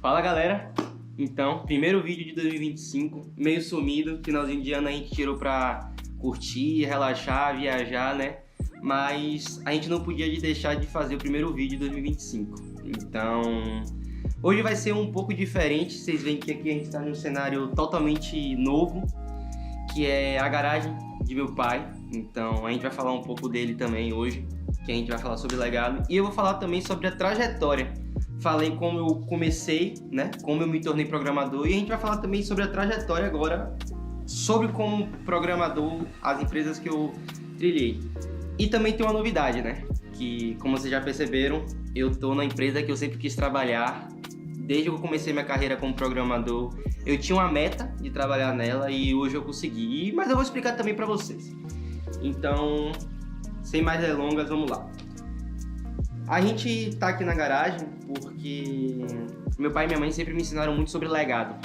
Fala galera, então, primeiro vídeo de 2025, meio sumido, finalzinho de ano a gente tirou pra curtir, relaxar, viajar, né? Mas a gente não podia deixar de fazer o primeiro vídeo de 2025. Então, hoje vai ser um pouco diferente, vocês veem que aqui a gente está num cenário totalmente novo, que é a garagem de meu pai. Então a gente vai falar um pouco dele também hoje, que a gente vai falar sobre legado. E eu vou falar também sobre a trajetória. Falei como eu comecei, né? Como eu me tornei programador. E a gente vai falar também sobre a trajetória agora, sobre como programador, as empresas que eu trilhei. E também tem uma novidade, né? Que, como vocês já perceberam, eu tô na empresa que eu sempre quis trabalhar. Desde que eu comecei minha carreira como programador, eu tinha uma meta de trabalhar nela e hoje eu consegui. Mas eu vou explicar também para vocês. Então, sem mais delongas, vamos lá. A gente tá aqui na garagem porque meu pai e minha mãe sempre me ensinaram muito sobre legado.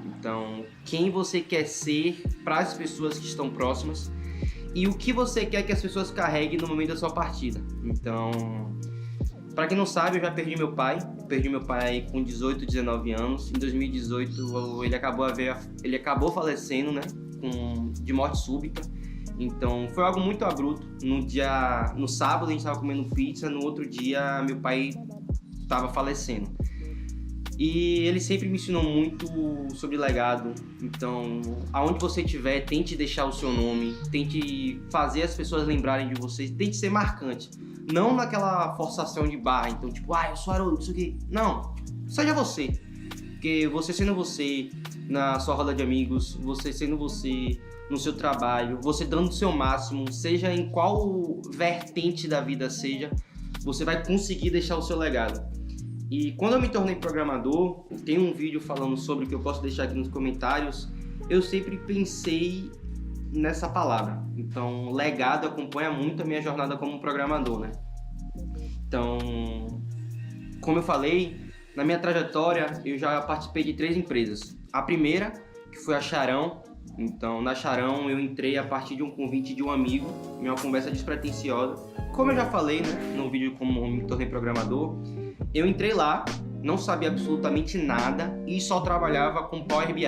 Então, quem você quer ser para as pessoas que estão próximas e o que você quer que as pessoas carreguem no momento da sua partida. Então, para quem não sabe, eu já perdi meu pai. Perdi meu pai com 18, 19 anos. Em 2018, ele acabou falecendo, né? De morte súbita. Então, foi algo muito abrupto. No sábado, a gente estava comendo pizza. No outro dia, meu pai estava falecendo. E ele sempre me ensinou muito sobre legado. Então, aonde você estiver, tente deixar o seu nome. Tente fazer as pessoas lembrarem de você. Tente ser marcante. Não naquela forçação de barra. Então, tipo, eu sou Haroldo, não sei o quê. Não, seja você. Porque você sendo você na sua roda de amigos, você sendo você no seu trabalho, você dando o seu máximo, seja em qual vertente da vida seja, você vai conseguir deixar o seu legado. E quando eu me tornei programador, tem um vídeo falando sobre, que eu posso deixar aqui nos comentários, eu sempre pensei nessa palavra. Então, legado acompanha muito a minha jornada como programador, né? Então, como eu falei, na minha trajetória, eu já participei de 3 empresas. A primeira, que foi a Charão. Então, na Charão, eu entrei a partir de um convite de um amigo, em uma conversa despretensiosa. Como eu já falei, né, no vídeo como me tornei programador, eu entrei lá, não sabia absolutamente nada e só trabalhava com Power BI.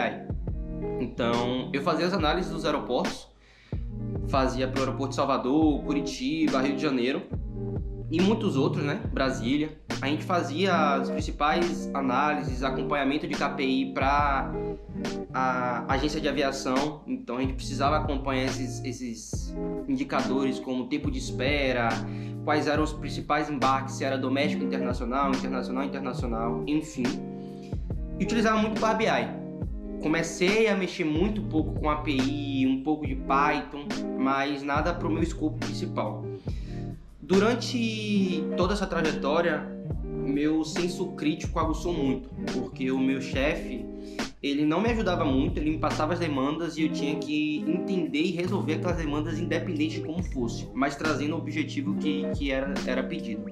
Então, eu fazia as análises dos aeroportos, fazia para o aeroporto de Salvador, Curitiba, Rio de Janeiro e muitos outros, né? Brasília. A gente fazia as principais análises, acompanhamento de KPI para a agência de aviação. Então a gente precisava acompanhar esses indicadores como tempo de espera, quais eram os principais embarques, se era doméstico, internacional, enfim. E utilizava muito Power BI. Comecei a mexer muito pouco com API, um pouco de Python, mas nada para o meu escopo principal. Durante toda essa trajetória, meu senso crítico aguçou muito, porque o meu chefe, ele não me ajudava muito, ele me passava as demandas e eu tinha que entender e resolver aquelas demandas independente de como fosse, mas trazendo o objetivo que era pedido.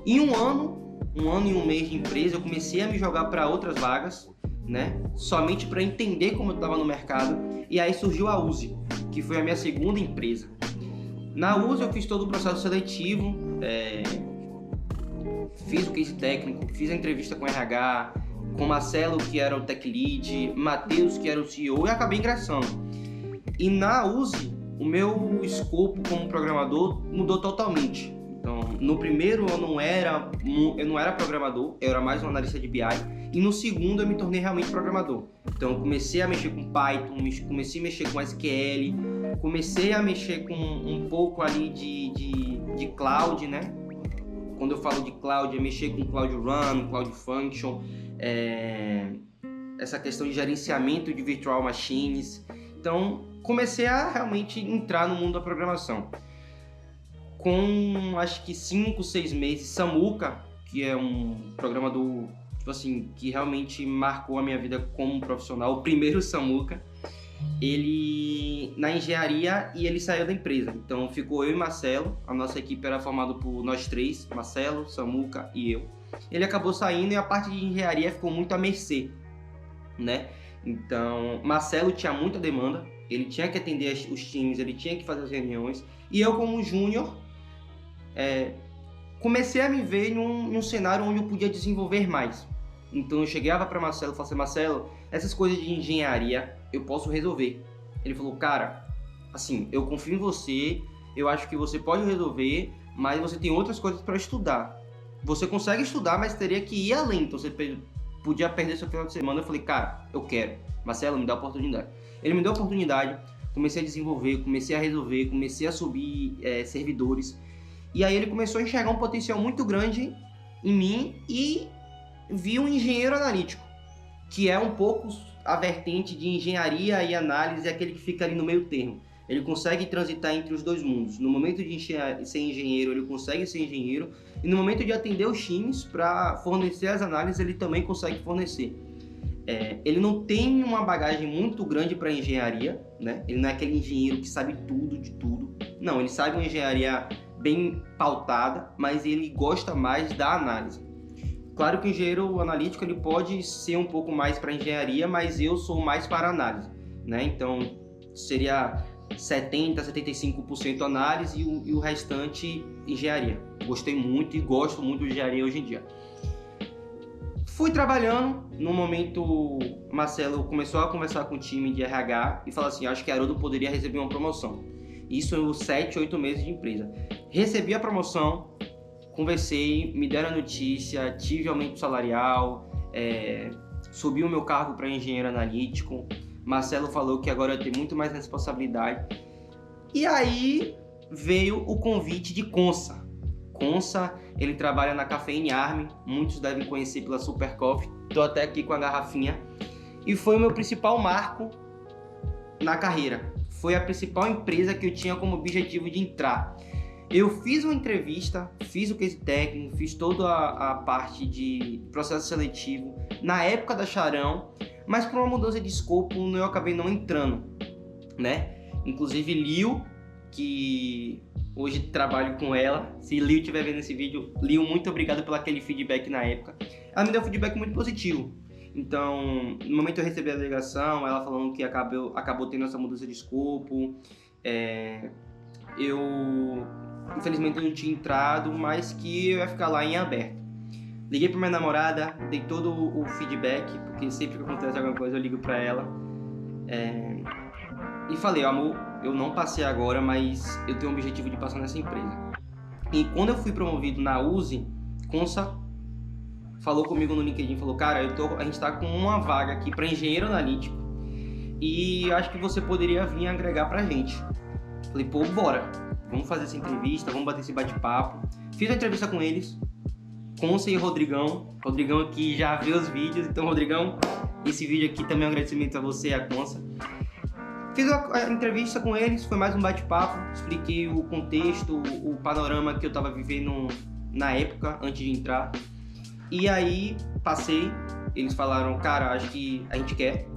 Em um ano e um mês de empresa, eu comecei a me jogar para outras vagas, né? Somente para entender como eu estava no mercado, e aí surgiu a Uzi, que foi a minha segunda empresa. Na Uzi eu fiz todo o processo seletivo, fiz o case técnico, fiz a entrevista com o RH, com Marcelo, que era o Tech Lead, Matheus, que era o CEO, e acabei ingressando. E na Uzi, o meu escopo como programador mudou totalmente. Então, no primeiro eu não era programador, eu era mais um analista de BI, e no segundo eu me tornei realmente programador. Então, eu comecei a mexer com Python, comecei a mexer com SQL, comecei a mexer com um pouco ali de cloud, né? Quando eu falo de cloud, é mexer com Cloud Run, Cloud Function, essa questão de gerenciamento de virtual machines. Então, comecei a realmente entrar no mundo da programação. Com, acho que 5, 6 meses, Samuca, que é um programador, tipo assim, que realmente marcou a minha vida como profissional, o primeiro Samuca, ele na engenharia, e ele saiu da empresa. Então ficou eu e Marcelo, a nossa equipe era formada por nós 3, Marcelo, Samuca e eu. Ele acabou saindo e a parte de engenharia ficou muito à mercê, né? Então Marcelo tinha muita demanda, ele tinha que atender os times, ele tinha que fazer as reuniões, e eu como júnior comecei a me ver num cenário onde eu podia desenvolver mais. Então eu chegava para Marcelo e falava assim, Marcelo, essas coisas de engenharia eu posso resolver. Ele falou, cara, assim, eu confio em você, eu acho que você pode resolver, mas você tem outras coisas para estudar. Você consegue estudar, mas teria que ir além, então você podia perder seu final de semana. Eu falei, cara, eu quero. Marcelo, me dá a oportunidade. Ele me deu a oportunidade, comecei a desenvolver, comecei a resolver, comecei a subir servidores. E aí ele começou a enxergar um potencial muito grande em mim e viu um engenheiro analítico, que é um pouco a vertente de engenharia e análise, é aquele que fica ali no meio termo. Ele consegue transitar entre os dois mundos. No momento de ser engenheiro, ele consegue ser engenheiro, e no momento de atender os times para fornecer as análises, ele também consegue fornecer. Ele não tem uma bagagem muito grande para engenharia, né? Ele não é aquele engenheiro que sabe tudo de tudo. Não, ele sabe uma engenharia bem pautada, mas ele gosta mais da análise. Claro que o engenheiro analítico ele pode ser um pouco mais para engenharia, mas eu sou mais para análise, né? Então seria 70, 75% análise e o restante engenharia. Gostei muito e gosto muito de engenharia hoje em dia. Fui trabalhando, no momento o Marcelo começou a conversar com o time de RH e falou assim, acho que a Haroldo poderia receber uma promoção. Isso em 7, 8 meses de empresa. Recebi a promoção, conversei, me deram a notícia, tive aumento salarial, subi o meu cargo para engenheiro analítico. Marcelo falou que agora eu tenho muito mais responsabilidade. E aí veio o convite de Consa. Consa, ele trabalha na Cafeine Army, muitos devem conhecer pela Super Coffee. Estou até aqui com a garrafinha. E foi o meu principal marco na carreira. Foi a principal empresa que eu tinha como objetivo de entrar. Eu fiz uma entrevista, fiz o case técnico, fiz toda a parte de processo seletivo na época da Charão, mas por uma mudança de escopo eu acabei não entrando, né? Inclusive Liu, que hoje trabalho com ela, se Liu estiver vendo esse vídeo, Liu, muito obrigado pelo aquele feedback na época. Ela me deu um feedback muito positivo. Então, no momento eu recebi a ligação, ela falando que acabou tendo essa mudança de escopo. Eu, infelizmente, não tinha entrado, mas que eu ia ficar lá em aberto. Liguei pra minha namorada, dei todo o feedback, porque sempre que acontece alguma coisa eu ligo pra ela. E falei, amor, eu não passei agora, mas eu tenho o objetivo de passar nessa empresa. E quando eu fui promovido na Uzi, Consa falou comigo no LinkedIn, falou, cara, a gente tá com uma vaga aqui para engenheiro analítico e acho que você poderia vir agregar pra gente. Falei, pô, bora, vamos fazer essa entrevista, vamos bater esse bate-papo. Fiz a entrevista com eles, Consa e Rodrigão aqui já vê os vídeos, então Rodrigão, esse vídeo aqui também é um agradecimento a você e a Consa. Fiz a entrevista com eles, foi mais um bate-papo, expliquei o contexto, o panorama que eu estava vivendo na época, antes de entrar. E aí, passei, eles falaram, cara, acho que a gente quer.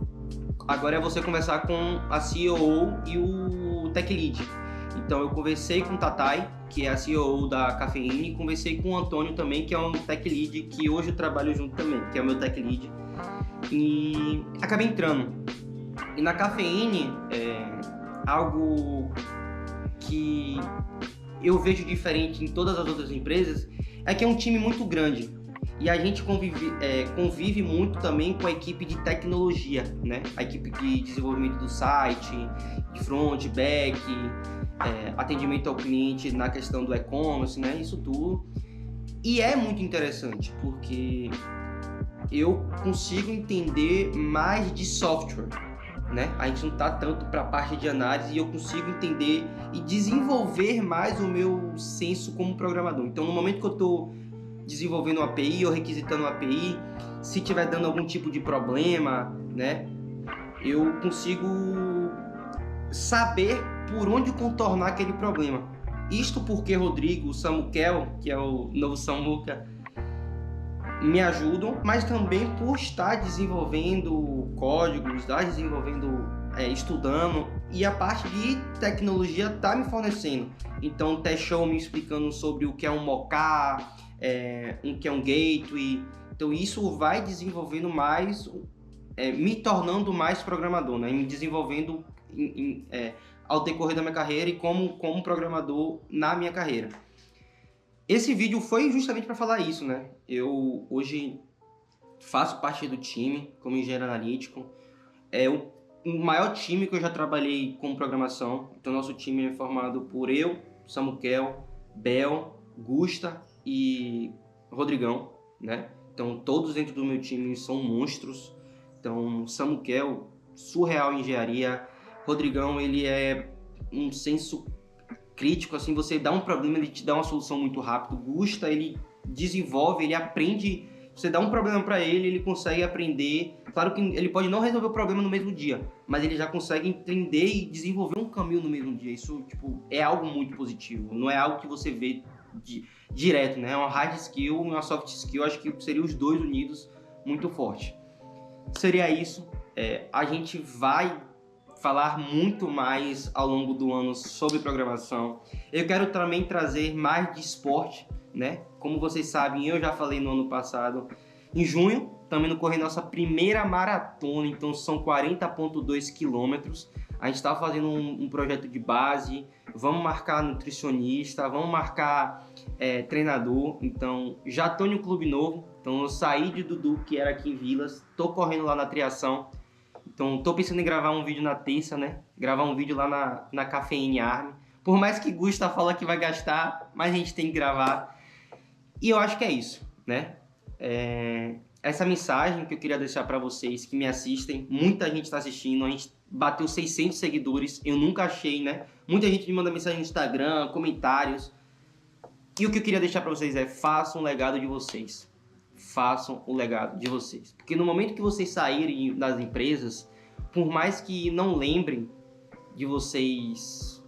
Agora é você conversar com a CEO e o Tech Lead. Então eu conversei com o Tatai, que é a CEO da Cafeine, e conversei com o Antônio também, que é um Tech Lead, que hoje eu trabalho junto também, que é o meu Tech Lead. E acabei entrando. E na Cafeine, algo que eu vejo diferente em todas as outras empresas é que é um time muito grande e a gente convive muito também com a equipe de tecnologia, né? A equipe de desenvolvimento do site, de front, back, atendimento ao cliente na questão do e-commerce, né? Isso tudo. E é muito interessante porque eu consigo entender mais de software, né? A gente não está tanto para a parte de análise e eu consigo entender e desenvolver mais o meu senso como programador. Então, no momento que eu estou desenvolvendo uma API ou requisitando uma API, se estiver dando algum tipo de problema, né? Eu consigo saber por onde contornar aquele problema. Isto porque Rodrigo, Samuel, que é o novo Samuca, me ajudam, mas também por estar desenvolvendo códigos, estar desenvolvendo, estudando, e a parte de tecnologia está me fornecendo. Então, o Teshão me explicando sobre o que é um Mocha, o que é um gateway. Então, isso vai desenvolvendo mais, me tornando mais programador, né? Me desenvolvendo ao decorrer da minha carreira e como programador na minha carreira. Esse vídeo foi justamente para falar isso, né? Eu hoje faço parte do time como engenheiro analítico. É o maior time que eu já trabalhei com programação. Então, nosso time é formado por eu, Samuel, Bel, Gusta e Rodrigão, né? Então, todos dentro do meu time são monstros. Então, Samuel, surreal em engenharia. Rodrigão, ele é um senso crítico, assim, você dá um problema, ele te dá uma solução muito rápido. Gusta, ele desenvolve, ele aprende. Você dá um problema para ele consegue aprender. Claro que ele pode não resolver o problema no mesmo dia, mas ele já consegue entender e desenvolver um caminho no mesmo dia. Isso, tipo, é algo muito positivo. Não é algo que você vê direto, né? É uma hard skill e uma soft skill. Acho que seriam os dois unidos muito forte. Seria isso. A gente vai falar muito mais ao longo do ano sobre programação. Eu quero também trazer mais de esporte, né? Como vocês sabem, eu já falei no ano passado, em junho, também corri nossa primeira maratona, então são 40,2 quilômetros. A gente está fazendo um projeto de base, vamos marcar nutricionista, vamos marcar treinador. Então, já estou em um clube novo, então eu saí de Dudu, que era aqui em Vilas, estou correndo lá na Triação. Então, estou pensando em gravar um vídeo na terça, né? Gravar um vídeo lá na Cafeine Army. Por mais que Gusta fala que vai gastar, mas a gente tem que gravar. E eu acho que é isso, né? Essa mensagem que eu queria deixar para vocês que me assistem. Muita gente está assistindo, a gente bateu 600 seguidores. Eu nunca achei, né? Muita gente me manda mensagem no Instagram, comentários. E o que eu queria deixar para vocês é: façam o legado de vocês. Façam o legado de vocês. Porque no momento que vocês saírem das empresas, por mais que não lembrem de vocês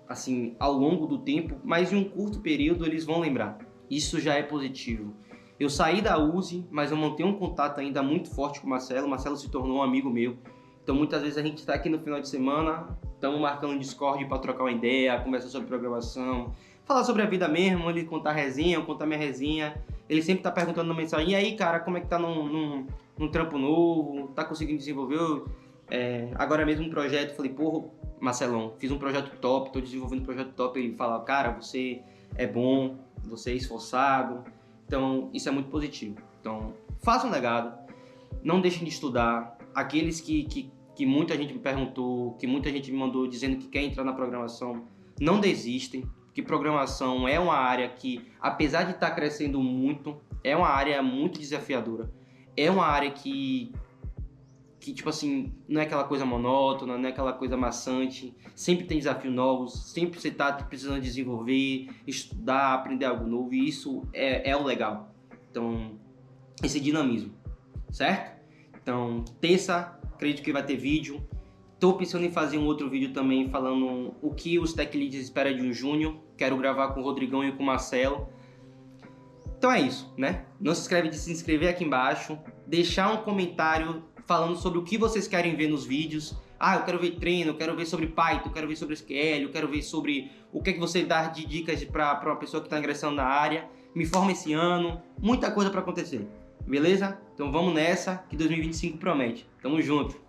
assim, ao longo do tempo, mas em um curto período eles vão lembrar. Isso já é positivo. Eu saí da USE, mas eu mantenho um contato ainda muito forte com o Marcelo. O Marcelo se tornou um amigo meu. Então muitas vezes a gente está aqui no final de semana, estamos marcando um Discord para trocar uma ideia, conversar sobre programação, falar sobre a vida mesmo, ele contar resenha, eu contar minha resenha. Ele sempre está perguntando na mensagem: e aí, cara, como é que tá num trampo novo? Tá conseguindo desenvolver? Agora mesmo um projeto. Falei: porra, Marcelão, fiz um projeto top, tô desenvolvendo um projeto top. Ele fala: cara, você é bom, você é esforçado. Então, isso é muito positivo. Então, façam um legado, não deixem de estudar. Aqueles que muita gente me perguntou, que muita gente me mandou dizendo que quer entrar na programação, não desistem. Que programação é uma área que, apesar de estar crescendo muito, é uma área muito desafiadora. É uma área que tipo assim, não é aquela coisa monótona, não é aquela coisa maçante. Sempre tem desafios novos, sempre você está precisando desenvolver, estudar, aprender algo novo. E isso é o legal. Então, esse dinamismo, certo? Então, terça, acredito que vai ter vídeo. Estou pensando em fazer um outro vídeo também falando o que os Tech Leads esperam de um júnior. Quero gravar com o Rodrigão e com o Marcelo. Então é isso, né? Não se esquece de se inscrever aqui embaixo, deixar um comentário falando sobre o que vocês querem ver nos vídeos. Eu quero ver treino, eu quero ver sobre Python, eu quero ver sobre SQL, eu quero ver sobre o que é que você dá de dicas para uma pessoa que está ingressando na área. Me forma esse ano, muita coisa para acontecer, beleza? Então vamos nessa, que 2025 promete. Tamo junto!